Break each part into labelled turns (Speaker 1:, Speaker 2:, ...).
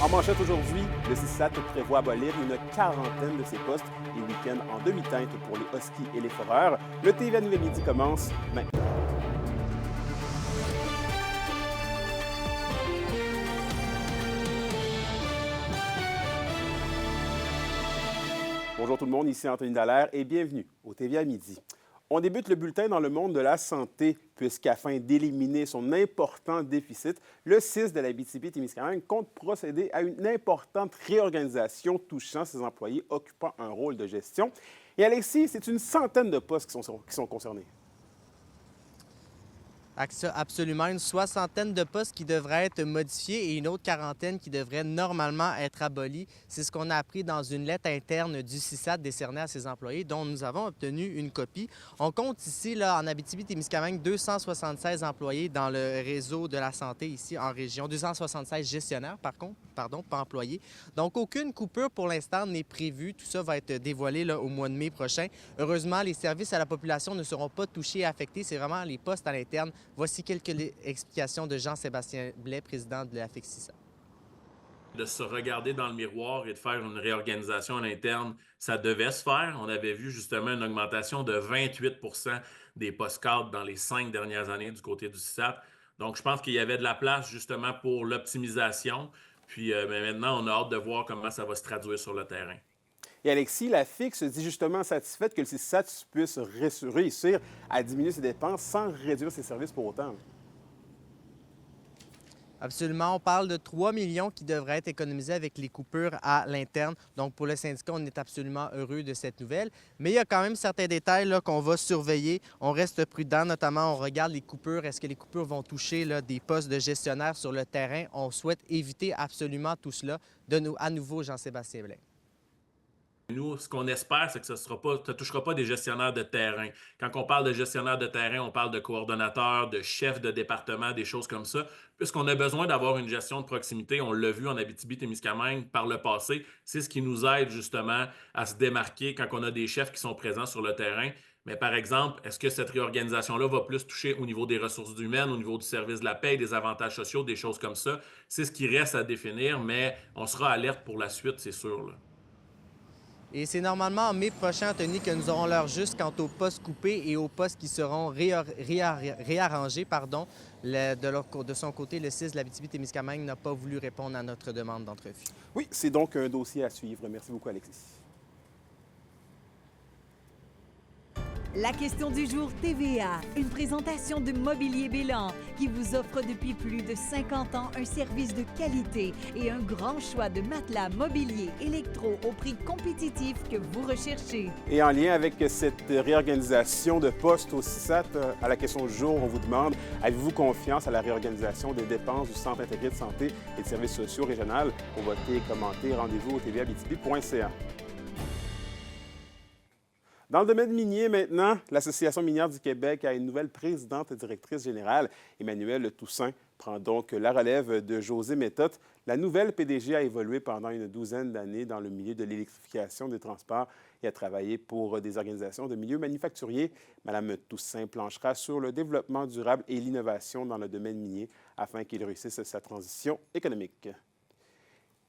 Speaker 1: En manchette aujourd'hui, le CISAT prévoit abolir une quarantaine de ses postes les week-ends en demi-teinte pour les Huskies et les Foreurs. Le TVA Nouvelle Midi commence maintenant. Bonjour tout le monde, ici Anthony Dallaire et bienvenue au TVA Midi. On débute le bulletin dans le monde de la santé, puisqu'afin d'éliminer son important déficit, le CIS de l'Abitibi-Témiscamingue compte procéder à une importante réorganisation touchant ses employés occupant un rôle de gestion. Et Alexis, c'est une centaine de postes qui sont concernés.
Speaker 2: Absolument, une soixantaine de postes qui devraient être modifiés et une autre quarantaine qui devraient normalement être abolis. C'est ce qu'on a appris dans une lettre interne du CISAT décernée à ses employés, dont nous avons obtenu une copie. On compte ici, là, en Abitibi-Témiscamingue, 276 employés dans le réseau de la santé ici en région, 276 gestionnaires pas employés. Donc, aucune coupure pour l'instant n'est prévue. Tout ça va être dévoilé là, au mois de mai prochain. Heureusement, les services à la population ne seront pas touchés et affectés. C'est vraiment les postes à l'interne. Voici quelques explications de Jean-Sébastien Blais, président de la FECSISA.
Speaker 3: De se regarder dans le miroir et de faire une réorganisation à l'interne, ça devait se faire. On avait vu justement une augmentation de 28 des postes cadres dans les 5 dernières années du côté du CISAT. Donc, je pense qu'il y avait de la place justement pour l'optimisation. Puis maintenant, on a hâte de voir comment ça va se traduire sur le terrain.
Speaker 1: Et Alexis, la FIC se dit justement satisfaite que le CISAT puisse réussir à diminuer ses dépenses sans réduire ses services pour autant.
Speaker 2: Absolument. On parle de 3 millions qui devraient être économisés avec les coupures à l'interne. Donc, pour le syndicat, on est absolument heureux de cette nouvelle. Mais il y a quand même certains détails qu'on va surveiller. On reste prudent, notamment, on regarde les coupures. Est-ce que les coupures vont toucher là, des postes de gestionnaires sur le terrain? On souhaite éviter absolument tout cela. À nouveau, Jean-Sébastien Blais.
Speaker 3: Nous, ce qu'on espère, c'est que ça ne touchera pas des gestionnaires de terrain. Quand on parle de gestionnaires de terrain, on parle de coordonnateurs, de chefs de département, des choses comme ça. Puisqu'on a besoin d'avoir une gestion de proximité, on l'a vu en Abitibi-Témiscamingue par le passé, c'est ce qui nous aide justement à se démarquer quand on a des chefs qui sont présents sur le terrain. Mais par exemple, est-ce que cette réorganisation-là va plus toucher au niveau des ressources humaines, au niveau du service de la paie, des avantages sociaux, des choses comme ça? C'est ce qui reste à définir, mais on sera alerte pour la suite, c'est sûr, là.
Speaker 2: Et c'est normalement en mai prochain, Anthony, que nous aurons l'heure juste quant aux postes coupés et aux postes qui seront réarrangés. De son côté, le CIS de l'Abitibi-Témiscamingue n'a pas voulu répondre à notre demande d'entrevue.
Speaker 1: Oui, c'est donc un dossier à suivre. Merci beaucoup, Alexis.
Speaker 4: La question du jour TVA, une présentation de Mobilier Bélan qui vous offre depuis plus de 50 ans un service de qualité et un grand choix de matelas mobilier électro au prix compétitif que vous recherchez.
Speaker 1: Et en lien avec cette réorganisation de postes au CISAT, à la question du jour, on vous demande, avez-vous confiance à la réorganisation des dépenses du Centre intégré de santé et de services sociaux régional? Pour voter et commenter, rendez-vous au tvaabitibi.ca. Dans le domaine minier maintenant, l'Association minière du Québec a une nouvelle présidente et directrice générale. Emmanuelle Toussaint prend donc la relève de José Méthode. La nouvelle PDG a évolué pendant une douzaine d'années dans le milieu de l'électrification des transports et a travaillé pour des organisations de milieu manufacturier. Mme Toussaint planchera sur le développement durable et l'innovation dans le domaine minier afin qu'il réussisse sa transition économique.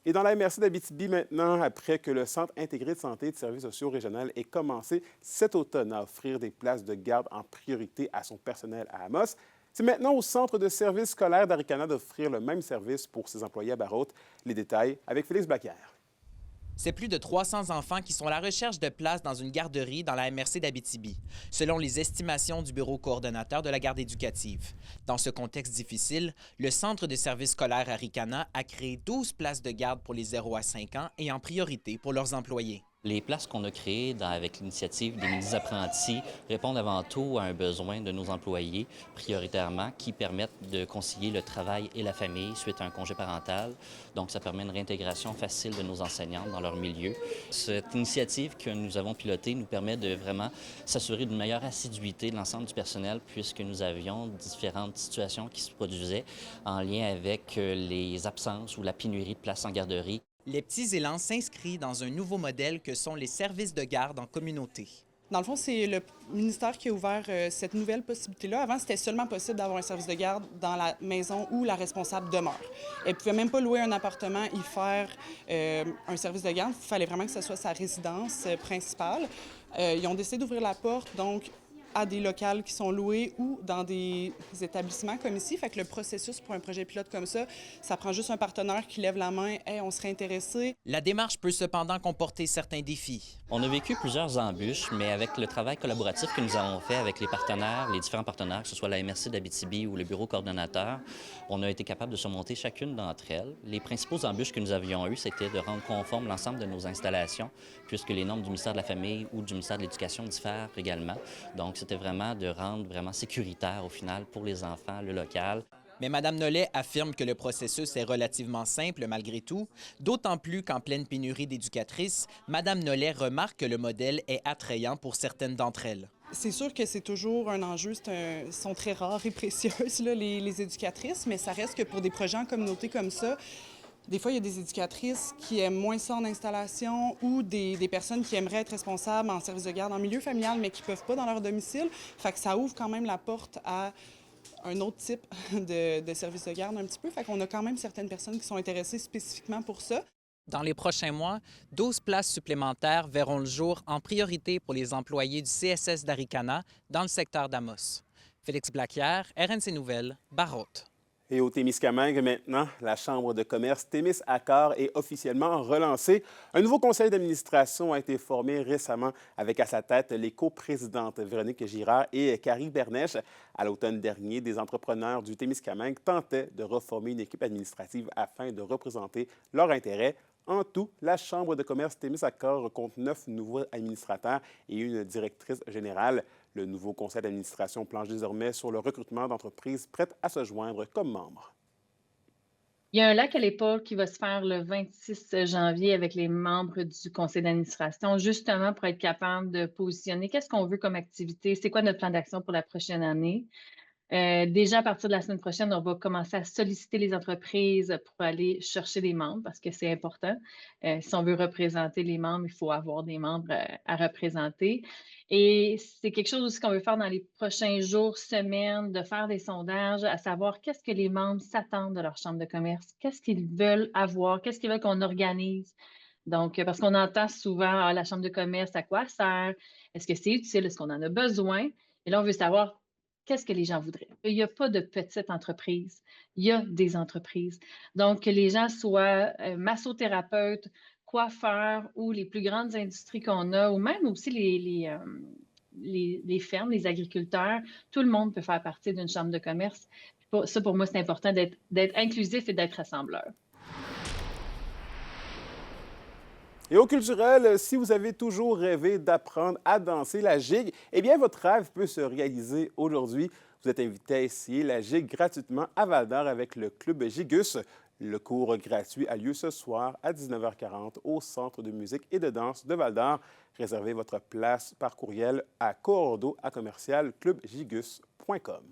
Speaker 1: Et dans la MRC d'Abitibi maintenant, après que le Centre intégré de santé et de services sociaux régional ait commencé cet automne à offrir des places de garde en priorité à son personnel à Amos, c'est maintenant au Centre de services scolaires d'Aricana d'offrir le même service pour ses employés à Barrault. Les détails avec Félix Blaquière.
Speaker 5: C'est plus de 300 enfants qui sont à la recherche de places dans une garderie dans la MRC d'Abitibi, selon les estimations du bureau coordonnateur de la garde éducative. Dans ce contexte difficile, le Centre de services scolaires Aricana a créé 12 places de garde pour les 0 à 5 ans et en priorité pour leurs employés.
Speaker 6: Les places qu'on a créées avec l'initiative des mini-apprentis répondent avant tout à un besoin de nos employés, prioritairement, qui permettent de concilier le travail et la famille suite à un congé parental. Donc, ça permet une réintégration facile de nos enseignantes dans leur milieu. Cette initiative que nous avons pilotée nous permet de vraiment s'assurer d'une meilleure assiduité de l'ensemble du personnel puisque nous avions différentes situations qui se produisaient en lien avec les absences ou la pénurie de places en garderie.
Speaker 5: Les petits élans s'inscrivent dans un nouveau modèle que sont les services de garde en communauté.
Speaker 7: Dans le fond, c'est le ministère qui a ouvert cette nouvelle possibilité-là. Avant, c'était seulement possible d'avoir un service de garde dans la maison où la responsable demeure. Elle ne pouvait même pas louer un appartement et faire un service de garde. Il fallait vraiment que ce soit sa résidence principale. Ils ont décidé d'ouvrir la porte, donc, à des locales qui sont loués ou dans des établissements comme ici. Fait que le processus pour un projet pilote comme ça prend juste un partenaire qui lève la main « Hey, on serait intéressé ».
Speaker 5: La démarche peut cependant comporter certains défis.
Speaker 6: On a vécu plusieurs embûches, mais avec le travail collaboratif que nous avons fait avec les partenaires, les différents partenaires, que ce soit la MRC d'Abitibi ou le bureau coordonnateur, on a été capable de surmonter chacune d'entre elles. Les principaux embûches que nous avions eues, c'était de rendre conforme l'ensemble de nos installations, puisque les normes du ministère de la Famille ou du ministère de l'Éducation diffèrent également. Donc, c'était vraiment de rendre vraiment sécuritaire, au final, pour les enfants, le local.
Speaker 5: Mais Mme Nollet affirme que le processus est relativement simple malgré tout, d'autant plus qu'en pleine pénurie d'éducatrices, Mme Nollet remarque que le modèle est attrayant pour certaines d'entre elles.
Speaker 7: C'est sûr que c'est toujours un enjeu, sont très rares et précieuses, là, les éducatrices, mais ça reste que pour des projets en communauté comme ça, des fois, il y a des éducatrices qui aiment moins ça en installation ou des personnes qui aimeraient être responsables en service de garde en milieu familial, mais qui ne peuvent pas dans leur domicile. Fait que ça ouvre quand même la porte à un autre type de service de garde un petit peu. Fait qu'on a quand même certaines personnes qui sont intéressées spécifiquement pour ça.
Speaker 5: Dans les prochains mois, 12 places supplémentaires verront le jour en priorité pour les employés du CSS d'Arikana dans le secteur d'Amos. Félix Blaquière, RNC Nouvelles, Barraute.
Speaker 1: Et au Témiscamingue, maintenant, la Chambre de commerce Témis-Accord est officiellement relancée. Un nouveau conseil d'administration a été formé récemment avec à sa tête les coprésidentes Véronique Girard et Carrie Bernèche. À l'automne dernier, des entrepreneurs du Témiscamingue tentaient de reformer une équipe administrative afin de représenter leurs intérêts. En tout, la Chambre de commerce Témis-Accord compte 9 nouveaux administrateurs et une directrice générale. Le nouveau conseil d'administration planche désormais sur le recrutement d'entreprises prêtes à se joindre comme membres.
Speaker 8: Il y a un lac à l'épaule qui va se faire le 26 janvier avec les membres du conseil d'administration, justement pour être capable de positionner qu'est-ce qu'on veut comme activité, c'est quoi notre plan d'action pour la prochaine année. Déjà, à partir de la semaine prochaine, on va commencer à solliciter les entreprises pour aller chercher des membres parce que c'est important. Si on veut représenter les membres, il faut avoir des membres à représenter. Et c'est quelque chose aussi qu'on veut faire dans les prochains jours, semaines, de faire des sondages, à savoir qu'est-ce que les membres s'attendent de leur chambre de commerce, qu'est-ce qu'ils veulent avoir, qu'est-ce qu'ils veulent qu'on organise. Donc, parce qu'on entend souvent, la chambre de commerce, à quoi elle sert? Est-ce que c'est utile? Est-ce qu'on en a besoin? Et là, on veut savoir qu'est-ce que les gens voudraient. Il n'y a pas de petites entreprises, il y a des entreprises. Donc, que les gens soient massothérapeutes, coiffeurs ou les plus grandes industries qu'on a, ou même aussi les fermes, les agriculteurs, tout le monde peut faire partie d'une chambre de commerce. Ça, pour moi, c'est important d'être inclusif et d'être rassembleur.
Speaker 1: Et au culturel, si vous avez toujours rêvé d'apprendre à danser la gigue, eh bien, votre rêve peut se réaliser aujourd'hui. Vous êtes invité à essayer la gigue gratuitement à Val-d'Or avec le Club Gigus. Le cours gratuit a lieu ce soir à 19h40 au Centre de musique et de danse de Val-d'Or. Réservez votre place par courriel à coordo@clubgigus.com.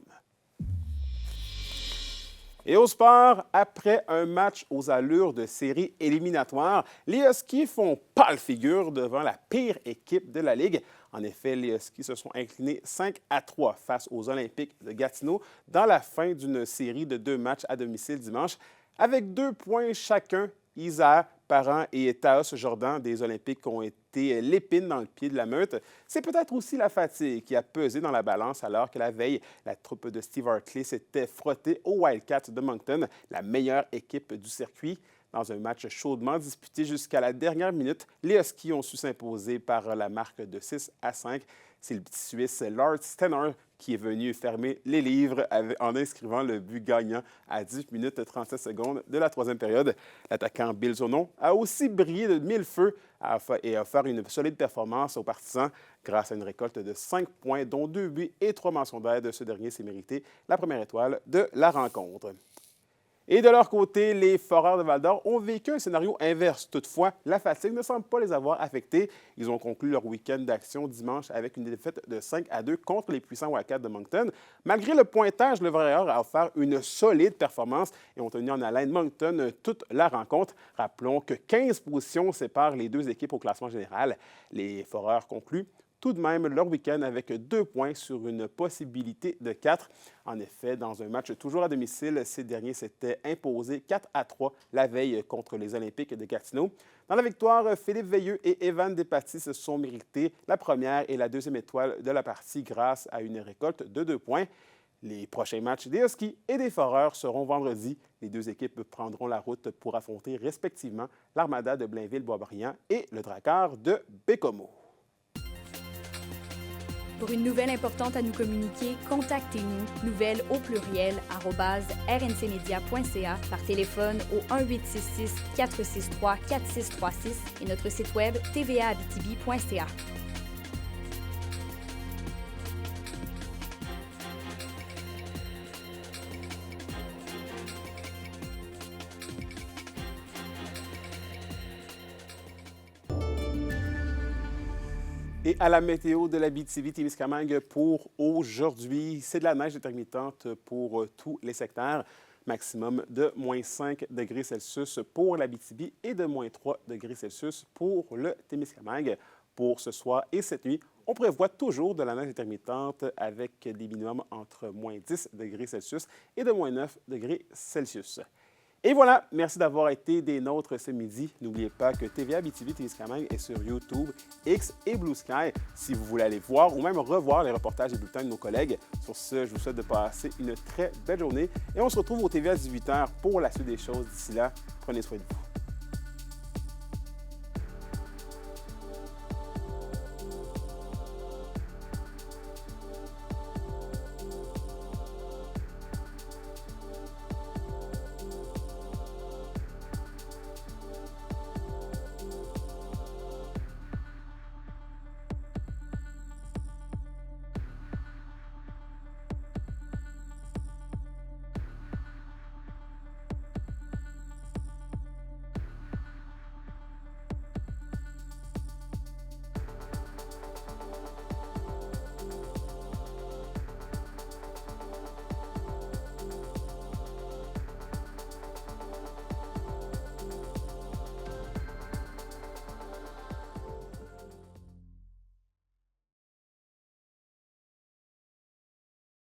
Speaker 1: Et au sport, après un match aux allures de série éliminatoire, les Huskies font pâle figure devant la pire équipe de la Ligue. En effet, les Huskies se sont inclinés 5-3 face aux Olympiques de Gatineau dans la fin d'une série de 2 matchs à domicile dimanche. Avec 2 points chacun, Isa Parent et Taos Jordan des Olympiques ont été l'épine dans le pied de la meute. C'est peut-être aussi la fatigue qui a pesé dans la balance alors que la veille, la troupe de Steve Hartley s'était frottée aux Wildcats de Moncton, la meilleure équipe du circuit. Dans un match chaudement disputé jusqu'à la dernière minute, les Huskies ont su s'imposer par la marque de 6-5. C'est le petit Suisse Lars Stenner qui est venu fermer les livres en inscrivant le but gagnant à 10 minutes 37 secondes de la 3e période. L'attaquant Bill Zonon a aussi brillé de 1000 feux et a offert une solide performance aux partisans grâce à une récolte de 5 points, dont 2 buts et 3 mentions d'aide. Ce dernier s'est mérité la première étoile de la rencontre. Et de leur côté, les Foreurs de Val-d'Or ont vécu un scénario inverse. Toutefois, la fatigue ne semble pas les avoir affectés. Ils ont conclu leur week-end d'action dimanche avec une défaite de 5-2 contre les puissants Wildcats de Moncton. Malgré le pointage, le Vrayeur a offert une solide performance et ont tenu en haleine Moncton toute la rencontre. Rappelons que 15 positions séparent les 2 équipes au classement général. Les Foreurs concluent tout de même leur week-end avec 2 points sur une possibilité de 4. En effet, dans un match toujours à domicile, ces derniers s'étaient imposés 4-3 la veille contre les Olympiques de Gatineau. Dans la victoire, Philippe Veilleux et Evan Despatie se sont mérités la première et la deuxième étoile de la partie grâce à une récolte de 2 points. Les prochains matchs des Huskies et des Foreurs seront vendredi. Les 2 équipes prendront la route pour affronter respectivement l'Armada de Blainville-Boisbriand et le Drakkar de Bécomo.
Speaker 9: Pour une nouvelle importante à nous communiquer, contactez-nous, nouvelles au pluriel, @rncmedia.ca, par téléphone au 1-866-463-4636 et notre site web tvaabitibi.ca.
Speaker 1: Et à la météo de l'Abitibi-Témiscamingue pour aujourd'hui, c'est de la neige intermittente pour tous les secteurs. Maximum de -5 degrés Celsius pour l'Abitibi et de -3 degrés Celsius pour le Témiscamingue. Pour ce soir et cette nuit, on prévoit toujours de la neige intermittente avec des minimums entre -10 degrés Celsius et de -9 degrés Celsius. Et voilà, merci d'avoir été des nôtres ce midi. N'oubliez pas que TVA Abitibi-Témiscamingue est sur YouTube, X et Blue Sky si vous voulez aller voir ou même revoir les reportages et bulletins de nos collègues. Sur ce, je vous souhaite de passer une très belle journée et on se retrouve au TVA à 18h pour la suite des choses. D'ici là, prenez soin de vous.